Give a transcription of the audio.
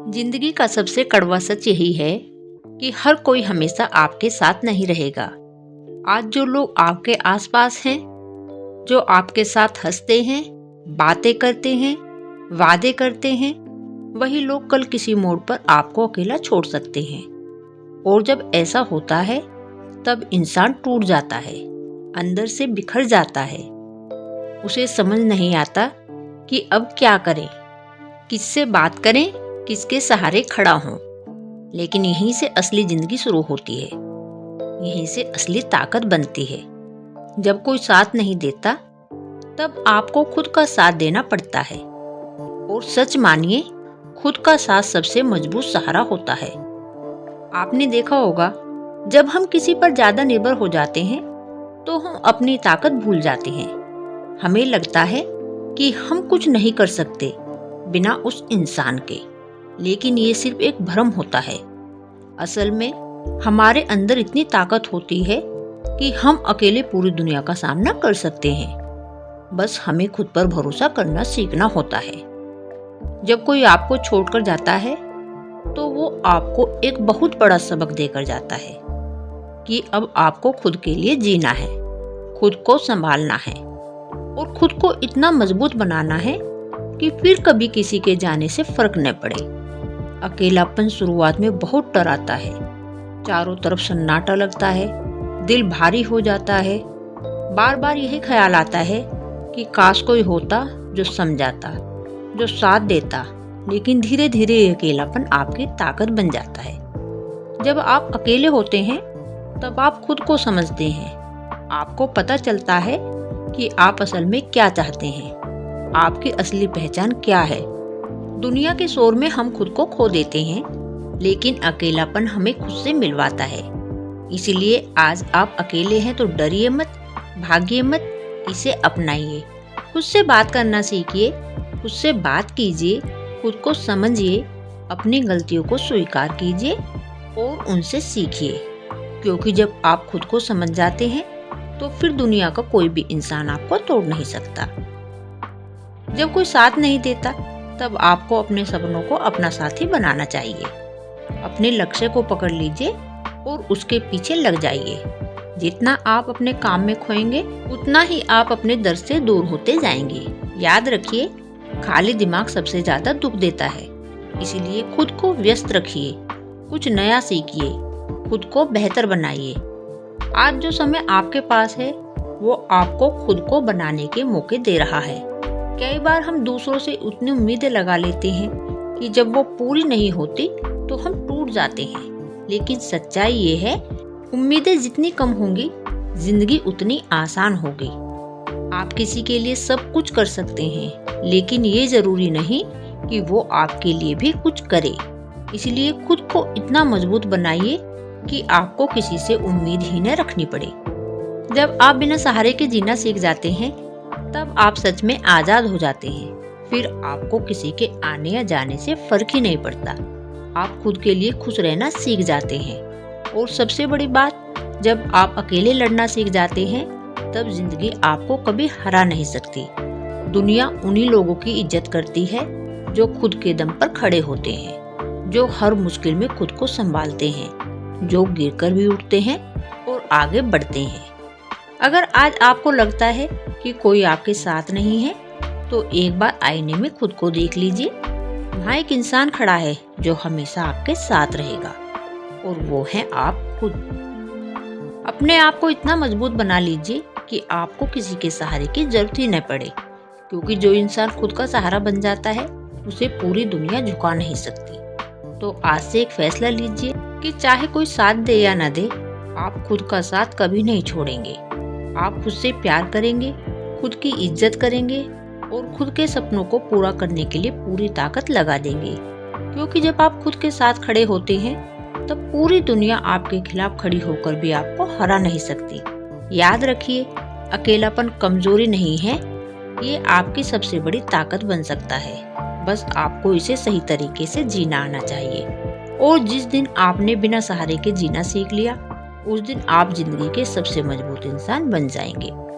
जिंदगी का सबसे कड़वा सच यही है कि हर कोई हमेशा आपके साथ नहीं रहेगा। आज जो लोग आपके आसपास हैं, जो आपके साथ हंसते हैं, बातें करते हैं, वादे करते हैं, वही लोग कल किसी मोड़ पर आपको अकेला छोड़ सकते हैं। और जब ऐसा होता है तब इंसान टूट जाता है, अंदर से बिखर जाता है। उसे समझ नहीं आता कि अब क्या करें, किससे बात करें, किसके सहारे खड़ा हूं। लेकिन यहीं से असली जिंदगी शुरू होती है, यहीं से असली ताकत बनती है। जब कोई साथ नहीं देता तब आपको खुद का साथ देना पड़ता है। और सच मानिए, खुद का साथ सबसे मजबूत सहारा होता है। आपने देखा होगा, जब हम किसी पर ज्यादा निर्भर हो जाते हैं तो हम अपनी ताकत भूल जाते हैं। हमें लगता है कि हम कुछ नहीं कर सकते बिना उस इंसान के, लेकिन ये सिर्फ एक भ्रम होता है। असल में हमारे अंदर इतनी ताकत होती है कि हम अकेले पूरी दुनिया का सामना कर सकते हैं। बस हमें खुद पर भरोसा करना सीखना होता है। जब कोई आपको छोड़कर जाता है तो वो आपको एक बहुत बड़ा सबक देकर जाता है कि अब आपको खुद के लिए जीना है, खुद को संभालना है और खुद को इतना मजबूत बनाना है कि फिर कभी किसी के जाने से फर्क न पड़े। अकेलापन शुरुआत में बहुत डराता है, चारों तरफ सन्नाटा लगता है, दिल भारी हो जाता है। बार बार यही ख्याल आता है कि काश कोई होता जो समझाता, जो साथ देता। लेकिन धीरे धीरे ये अकेलापन आपकी ताकत बन जाता है। जब आप अकेले होते हैं तब आप खुद को समझते हैं। आपको पता चलता है कि आप असल में क्या चाहते हैं, आपकी असली पहचान क्या है। दुनिया के शोर में हम खुद को खो देते हैं, लेकिन अकेलापन हमें खुद से मिलवाता है। इसीलिए आज आप अकेले हैं तो डरिए मत, भागिए मत, इसे अपनाइए। खुद से बात करना सीखिए, खुद से बात कीजिए, खुद को समझिए, अपनी गलतियों को स्वीकार कीजिए और उनसे सीखिए। क्योंकि जब आप खुद को समझ जाते हैं तो फिर दुनिया का कोई भी इंसान आपको तोड़ नहीं सकता। जब कोई साथ नहीं देता तब आपको अपने सपनों को अपना साथी बनाना चाहिए। अपने लक्ष्य को पकड़ लीजिए और उसके पीछे लग जाइए। जितना आप अपने काम में खोएंगे उतना ही आप अपने दर से दूर होते जाएंगे। याद रखिए, खाली दिमाग सबसे ज्यादा दुख देता है। इसीलिए खुद को व्यस्त रखिए, कुछ नया सीखिए, खुद को बेहतर बनाइए। आज जो समय आपके पास है वो आपको खुद को बनाने के मौके दे रहा है। कई बार हम दूसरों से उतनी उम्मीदें लगा लेते हैं कि जब वो पूरी नहीं होती तो हम टूट जाते हैं। लेकिन सच्चाई ये है, उम्मीदें जितनी कम होंगी जिंदगी उतनी आसान होगी। आप किसी के लिए सब कुछ कर सकते हैं, लेकिन ये जरूरी नहीं कि वो आपके लिए भी कुछ करे। इसलिए खुद को इतना मजबूत बनाइए कि आपको किसी से उम्मीद ही न रखनी पड़े। जब आप बिना सहारे के जीना सीख जाते हैं तब आप सच में आजाद हो जाते हैं। फिर आपको किसी के आने या जाने से फर्क ही नहीं पड़ता। आप खुद के लिए खुश रहना सीख जाते हैं। और सबसे बड़ी बात, जब आप अकेले लड़ना सीख जाते हैं तब जिंदगी आपको कभी हरा नहीं सकती। दुनिया उन्हीं लोगों की इज्जत करती है जो खुद के दम पर खड़े होते हैं, जो हर मुश्किल में खुद को संभालते हैं, जो गिरकर भी उठते हैं और आगे बढ़ते हैं। अगर आज आपको लगता है कि कोई आपके साथ नहीं है तो एक बार आईने में खुद को देख लीजिए। वहाँ एक इंसान खड़ा है जो हमेशा आपके साथ रहेगा, और वो है आप खुद। अपने आप को इतना मजबूत बना लीजिए कि आपको किसी के सहारे की जरूरत ही न पड़े। क्योंकि जो इंसान खुद का सहारा बन जाता है उसे पूरी दुनिया झुका नहीं सकती। तो आज से एक फैसला लीजिए कि चाहे कोई साथ दे या न दे, आप खुद का साथ कभी नहीं छोड़ेंगे। आप खुद से प्यार करेंगे, खुद की इज्जत करेंगे और खुद के सपनों को पूरा करने के लिए पूरी ताकत लगा देंगे। क्योंकि जब आप खुद के साथ खड़े होते हैं तब पूरी दुनिया आपके खिलाफ खड़ी होकर भी आपको हरा नहीं सकती। याद रखिए, अकेलापन कमजोरी नहीं है, ये आपकी सबसे बड़ी ताकत बन सकता है। बस आपको इसे सही तरीके से जीना आना चाहिए। और जिस दिन आपने बिना सहारे के जीना सीख लिया, उस दिन आप जिंदगी के सबसे मजबूत इंसान बन जाएंगे।